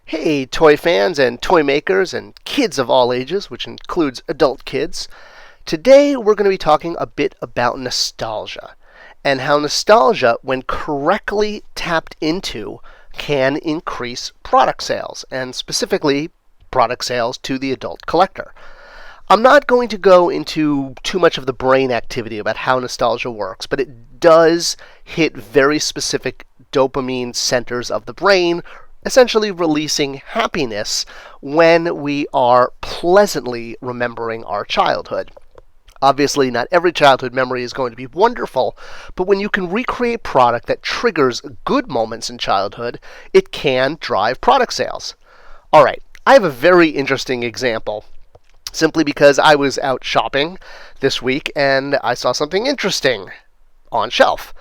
Hey, toy fans and toy makers and kids of all ages, which includes adult kids. Today we're going to be talking a bit about nostalgia and how nostalgia, when correctly tapped into, can increase product sales, and specifically product sales to the adult collector. I'm not going to go into too much of the brain activity about how nostalgia works, but it does hit very specific dopamine centers of the brain, essentially releasing happiness when we are pleasantly remembering our childhood. Obviously, not every childhood memory is going to be wonderful, but when you can recreate product that triggers good moments in childhood, it can drive product sales. All right, I have a very interesting example, simply because I was out shopping this week and I saw something interesting on shelf.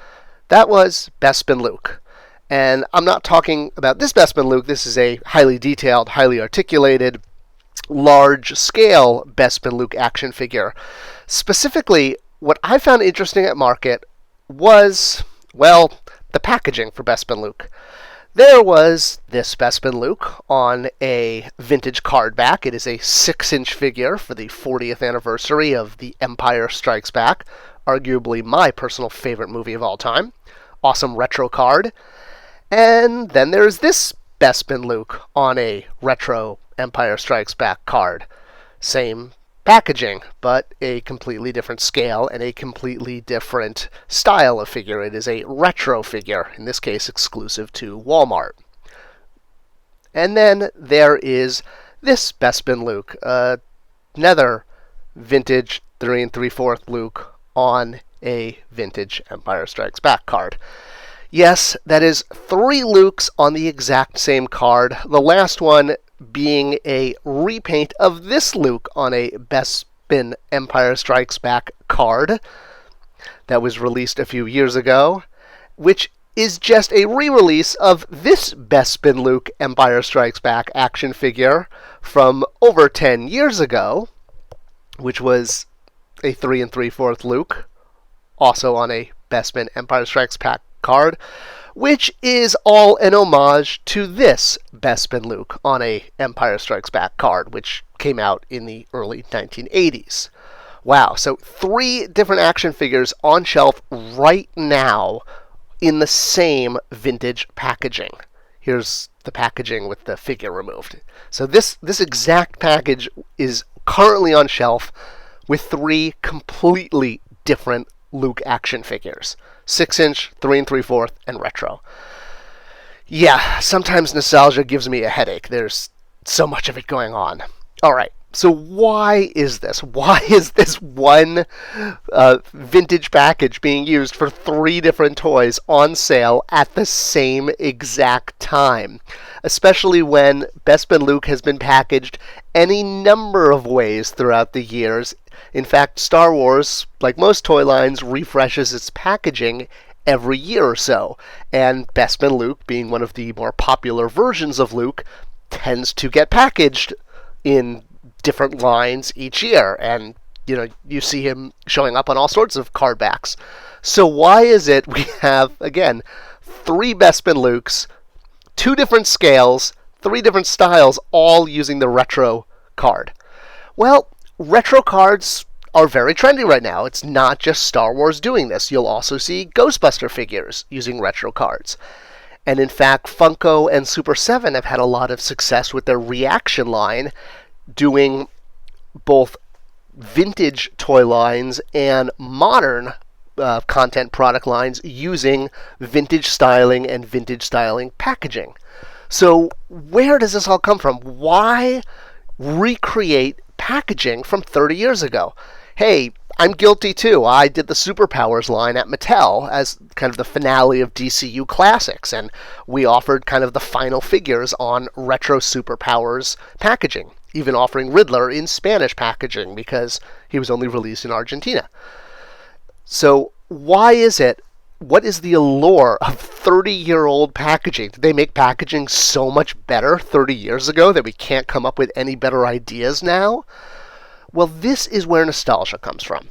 That was Bespin Luke. And I'm not talking about this Bespin Luke. This is a highly detailed, highly articulated, large-scale Bespin Luke action figure. Specifically, what I found interesting at market was, well, the packaging for Bespin Luke. There was this Bespin Luke on a vintage card back. It is a 6-inch figure for the 40th anniversary of The Empire Strikes Back, arguably my personal favorite movie of all time. Awesome retro card. And then there's this Bespin Luke on a retro Empire Strikes Back card. Same packaging, but a completely different scale and a completely different style of figure. It is a retro figure, in this case exclusive to Walmart. And then there is this Bespin Luke, another vintage 3 3/4 Luke on a vintage Empire Strikes Back card. Yes, that is 3 Lukes on the exact same card, the last one being a repaint of this Luke on a Bespin Empire Strikes Back card that was released a few years ago, which is just a re-release of this Bespin Luke Empire Strikes Back action figure from over 10 years ago, which was a 3 3/4 Luke, also on a Bespin Empire Strikes Back card, which is all an homage to this Bespin Luke on a Empire Strikes Back card, which came out in the early 1980s. Wow, so 3 different action figures on shelf right now in the same vintage packaging. Here's the packaging with the figure removed. So this exact package is currently on shelf with 3 completely different Luke action figures. 6-inch, 3 3/4, and retro. Yeah, sometimes nostalgia gives me a headache. There's so much of it going on. All right, so why is this? Why is this one vintage package being used for 3 different toys on sale at the same exact time? Especially when Bespin Luke has been packaged any number of ways throughout the years. In fact, Star Wars, like most toy lines, refreshes its packaging every year or so. And Bespin Luke, being one of the more popular versions of Luke, tends to get packaged in different lines each year. And, you see him showing up on all sorts of card backs. So why is it we have, again, 3 Bespin Lukes, 2 different scales, 3 different styles, all using the retro card? Well, retro cards are very trendy right now. It's not just Star Wars doing this. You'll also see Ghostbuster figures using retro cards. And in fact, Funko and Super 7 have had a lot of success with their Reaction line, doing both vintage toy lines and modern content product lines using vintage styling and vintage styling packaging. So where does this all come from? Why recreate packaging from 30 years ago? Hey, I'm guilty too. I did the Superpowers line at Mattel as kind of the finale of DCU Classics, and we offered kind of the final figures on retro Superpowers packaging, even offering Riddler in Spanish packaging because he was only released in Argentina. So why is it? What is the allure of 30-year-old packaging? Did they make packaging so much better 30 years ago that we can't come up with any better ideas now? Well, this is where nostalgia comes from.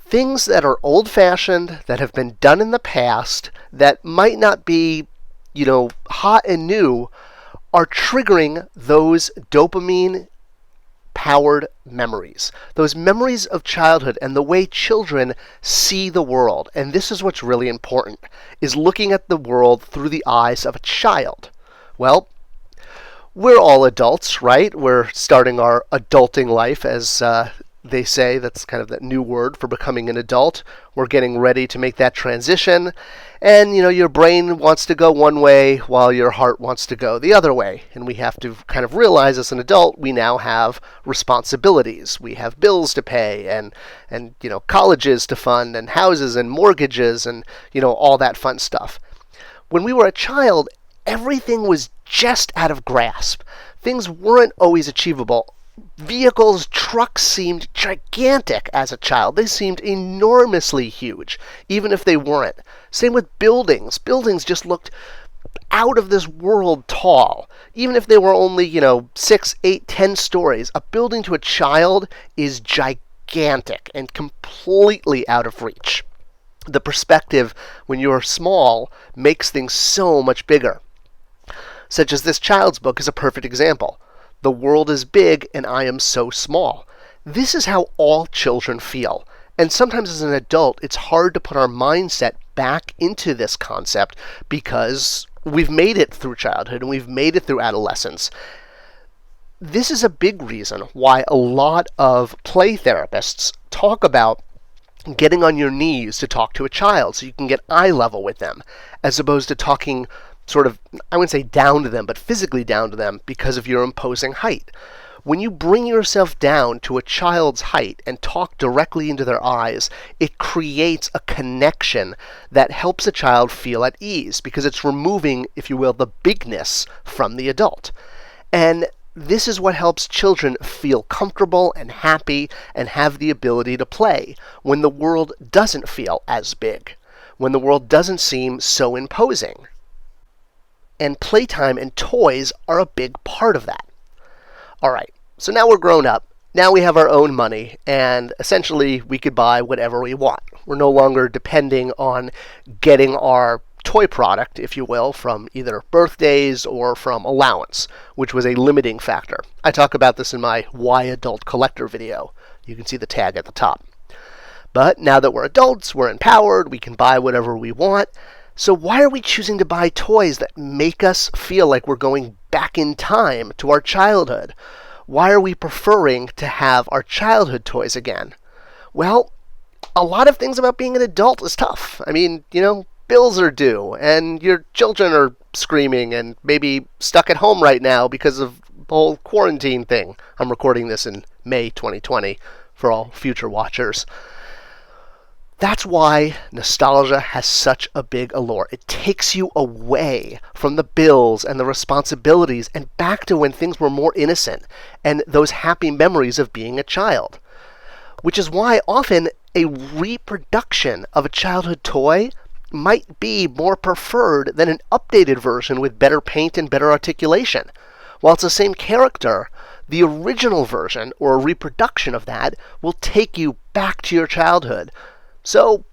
Things that are old-fashioned, that have been done in the past, that might not be, hot and new, are triggering those dopamine-powered memories, those memories of childhood and the way children see the world. And this is what's really important, is looking at the world through the eyes of a child. Well, we're all adults, right? We're starting our adulting life, as they say. That's kind of that new word for becoming an adult. We're getting ready to make that transition. And, your brain wants to go one way while your heart wants to go the other way. And we have to kind of realize as an adult, we now have responsibilities. We have bills to pay and colleges to fund and houses and mortgages and, all that fun stuff. When we were a child, everything was just out of grasp. Things weren't always achievable. Vehicles, trucks seemed gigantic as a child. They seemed enormously huge, even if they weren't. Same with buildings. Buildings just looked out of this world tall. Even if they were only, 6, 8, 10 stories, a building to a child is gigantic and completely out of reach. The perspective when you're small makes things so much bigger. Such as this child's book is a perfect example. The world is big and I am so small. This is how all children feel. And sometimes as an adult, it's hard to put our mindset back into this concept because we've made it through childhood and we've made it through adolescence. This is a big reason why a lot of play therapists talk about getting on your knees to talk to a child so you can get eye level with them, as opposed to talking sort of, I wouldn't say down to them, but physically down to them because of your imposing height. When you bring yourself down to a child's height and talk directly into their eyes, it creates a connection that helps a child feel at ease because it's removing, if you will, the bigness from the adult. And this is what helps children feel comfortable and happy and have the ability to play when the world doesn't feel as big, when the world doesn't seem so imposing. And playtime and toys are a big part of that. All right, so now we're grown up. Now we have our own money, and essentially we could buy whatever we want. We're no longer depending on getting our toy product, if you will, from either birthdays or from allowance, which was a limiting factor. I talk about this in my Why Adult Collector video. You can see the tag at the top. But now that we're adults, we're empowered, we can buy whatever we want. So why are we choosing to buy toys that make us feel like we're going back in time to our childhood? Why are we preferring to have our childhood toys again? Well, a lot of things about being an adult is tough. I mean, bills are due, and your children are screaming and maybe stuck at home right now because of the whole quarantine thing. I'm recording this in May 2020 for all future watchers. That's why nostalgia has such a big allure. It takes you away from the bills and the responsibilities and back to when things were more innocent and those happy memories of being a child. Which is why often a reproduction of a childhood toy might be more preferred than an updated version with better paint and better articulation. While it's the same character, the original version or a reproduction of that will take you back to your childhood. So,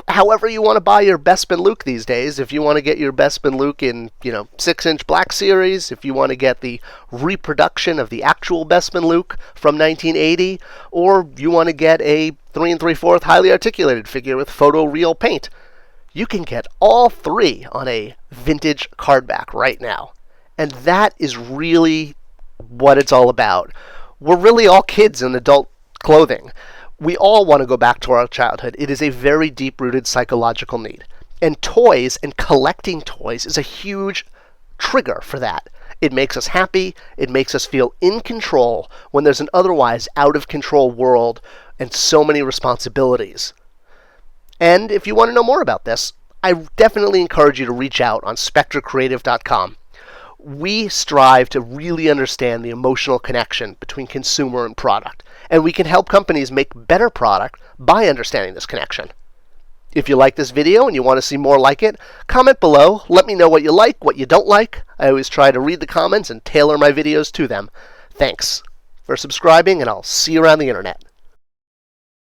however you want to buy your Bespin Luke these days, if you want to get your Bespin Luke in, 6-inch Black Series, if you want to get the reproduction of the actual Bespin Luke from 1980, or you want to get a 3 3/4 highly articulated figure with photoreal paint, you can get all three on a vintage cardback right now. And that is really what it's all about. We're really all kids in adult clothing. We all want to go back to our childhood. It is a very deep-rooted psychological need. And toys and collecting toys is a huge trigger for that. It makes us happy. It makes us feel in control when there's an otherwise out-of-control world and so many responsibilities. And if you want to know more about this, I definitely encourage you to reach out on spectracreative.com. We strive to really understand the emotional connection between consumer and product, and we can help companies make better product by understanding this connection. If you like this video and you want to see more like it, comment below. Let me know what you like, what you don't like. I always try to read the comments and tailor my videos to them. Thanks for subscribing, and I'll see you around the internet.